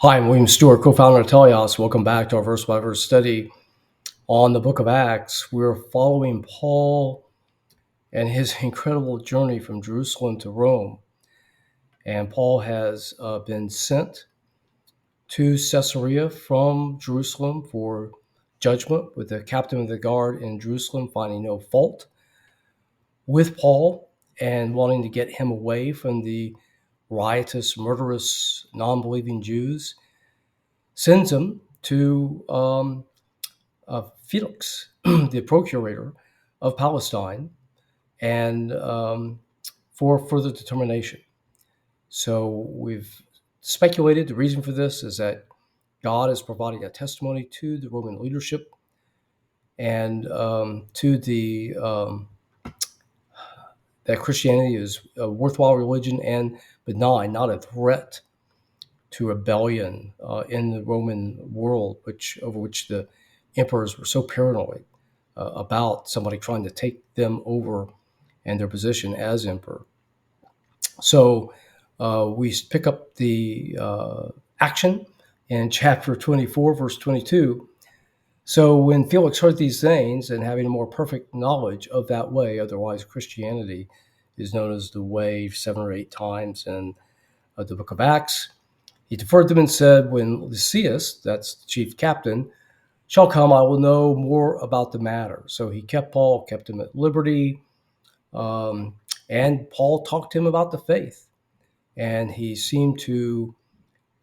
Hi, I'm William Stewart, co-founder of Teleios. Welcome back to our verse-by-verse study on the book of Acts. We're following Paul and his incredible journey from Jerusalem to Rome. And Paul has been sent to Caesarea from Jerusalem for judgment, with the captain of the guard in Jerusalem finding no fault with Paul and wanting to get him away from the riotous, murderous, non-believing Jews. Sends him to Felix, the procurator of Palestine, and for further determination. So we've speculated the reason for this is that God is providing a testimony to the Roman leadership and to the that Christianity is a worthwhile religion and benign, not a threat to rebellion in the Roman world, over which the emperors were so paranoid about somebody trying to take them over and their position as emperor. So we pick up the action in chapter 24, verse 22. So when Felix heard these things, and having a more perfect knowledge of that way, otherwise Christianity is known as the way 7 or 8 times in the book of Acts, he deferred them and said, when Lysias, that's the chief captain, shall come, I will know more about the matter. So he kept Paul, kept him at liberty, and Paul talked to him about the faith. And he seemed to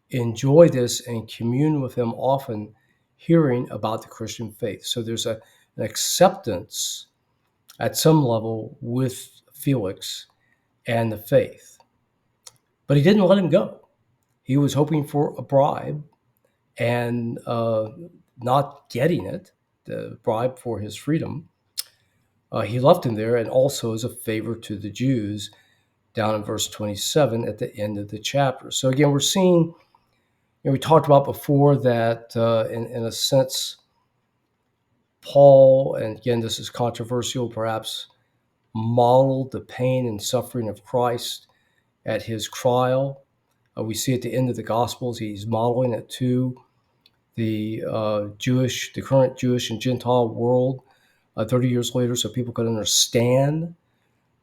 enjoy this and commune with him often, hearing about the Christian faith. So there's an acceptance at some level with Felix and the faith. But he didn't let him go. He was hoping for a bribe and not getting it, the bribe for his freedom. He left him there, and also as a favor to the Jews, down in verse 27 at the end of the chapter. So again, we're seeing, we talked about before that in a sense, Paul, and again, this is controversial, perhaps modeled the pain and suffering of Christ at his trial. We see at the end of the Gospels, he's modeling it to the current Jewish and Gentile world 30 years later, so people could understand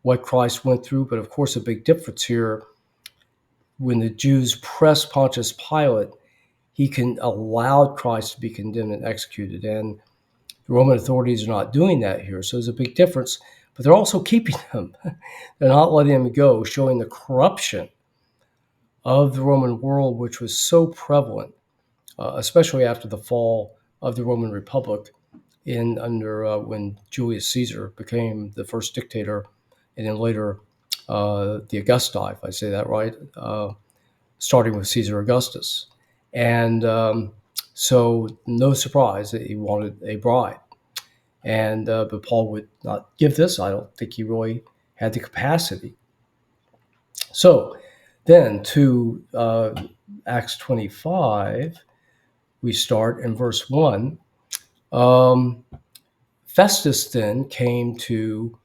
what Christ went through. But of course, a big difference here, when the Jews pressed Pontius Pilate, he allowed Christ to be condemned and executed. And the Roman authorities are not doing that here. So there's a big difference, but they're also keeping him. They're not letting him go, showing the corruption of the Roman world, which was so prevalent, especially after the fall of the Roman Republic when Julius Caesar became the first dictator, and then later the Augusti, if I say that right, starting with Caesar Augustus. And so no surprise that he wanted a bribe. And but Paul would not give this. I don't think he really had the capacity. So then to Acts 25, we start in verse 1. Festus then came to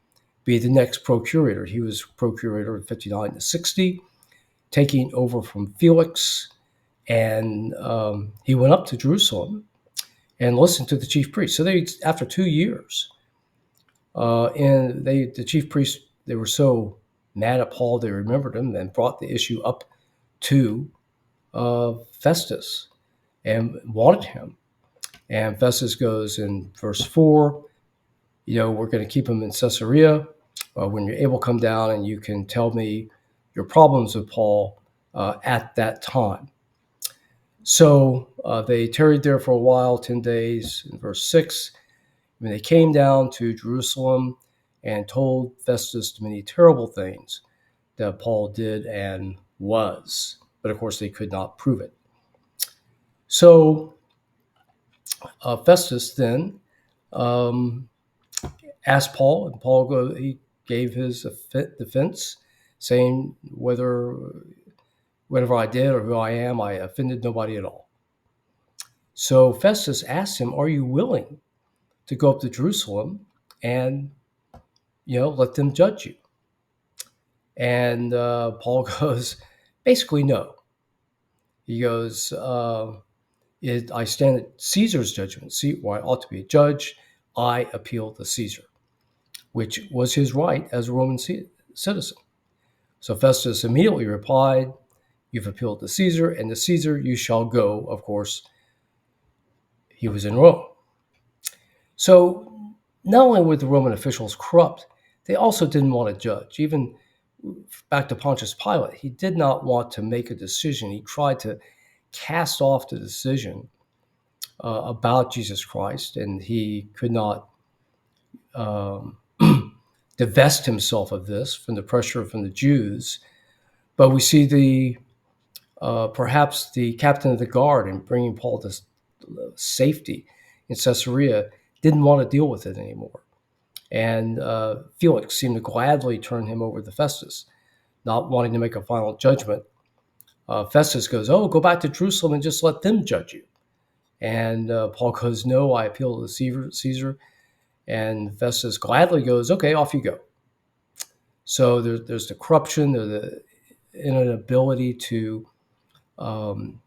be the next procurator. He was procurator in 59 to 60, taking over from Felix. And he went up to Jerusalem and listened to the chief priests. So after 2 years, the chief priests, they were so mad at Paul, they remembered him and brought the issue up to Festus and wanted him. And Festus goes in verse 4, we're going to keep him in Caesarea. When you're able, come down and you can tell me your problems with Paul at that time. So they tarried there for a while, 10 days. In verse 6, when they came down to Jerusalem and told Festus many terrible things that Paul did and was. But of course, they could not prove it. So Festus then asked Paul, and he gave his defense, saying whatever I did or who I am, I offended nobody at all. So Festus asked him, are you willing to go up to Jerusalem and, let them judge you? And Paul goes, basically, no. He goes, I stand at Caesar's judgment seat where I ought to be a judge. I appeal to Caesar, which was his right as a Roman citizen. So Festus immediately replied, you've appealed to Caesar, and to Caesar you shall go. Of course, he was in Rome. So not only were the Roman officials corrupt, they also didn't want to judge. Even back to Pontius Pilate, he did not want to make a decision. He tried to cast off the decision about Jesus Christ, and he could not um, divest himself of this from the pressure from the Jews. But we see perhaps the captain of the guard in bringing Paul to safety in Caesarea didn't want to deal with it anymore. And Felix seemed to gladly turn him over to Festus, not wanting to make a final judgment. Festus goes, go back to Jerusalem and just let them judge you. And Paul goes, no, I appeal to Caesar. And Festus gladly goes, okay, off you go. So there's the corruption, there's the inability to want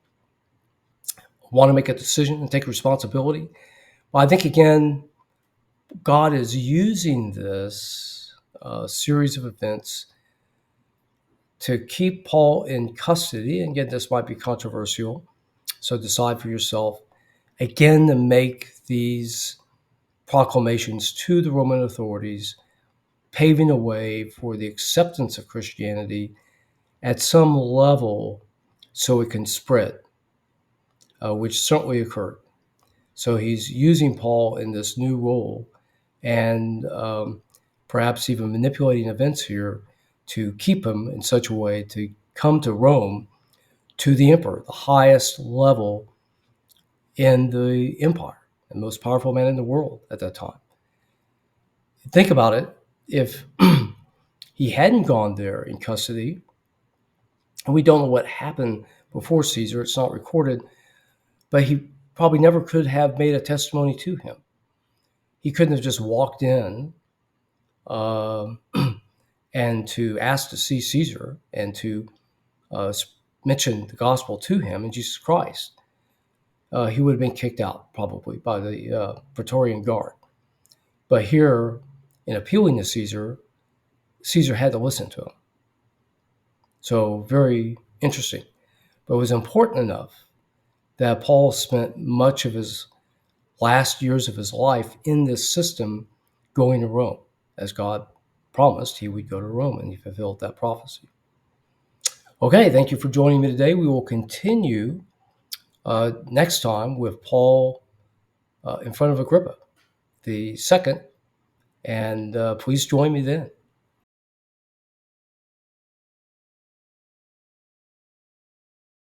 to make a decision and take responsibility. Well, I think, again, God is using this series of events to keep Paul in custody. And again, this might be controversial, so decide for yourself. Again, to make these proclamations to the Roman authorities, paving a way for the acceptance of Christianity at some level so it can spread, which certainly occurred. So he's using Paul in this new role and perhaps even manipulating events here to keep him in such a way to come to Rome, to the emperor, the highest level in the empire, the most powerful man in the world at that time. Think about it. If he hadn't gone there in custody, and we don't know what happened before Caesar, it's not recorded, but he probably never could have made a testimony to him. He couldn't have just walked in and to ask to see Caesar and to mention the gospel to him and Jesus Christ. He would have been kicked out probably by the Praetorian Guard. But here, in appealing to Caesar, Caesar had to listen to him. So very interesting. But it was important enough that Paul spent much of his last years of his life in this system going to Rome. As God promised, he would go to Rome, and he fulfilled that prophecy. Okay, thank you for joining me today. We will continue next time with Paul in front of Agrippa the second, and please join me then.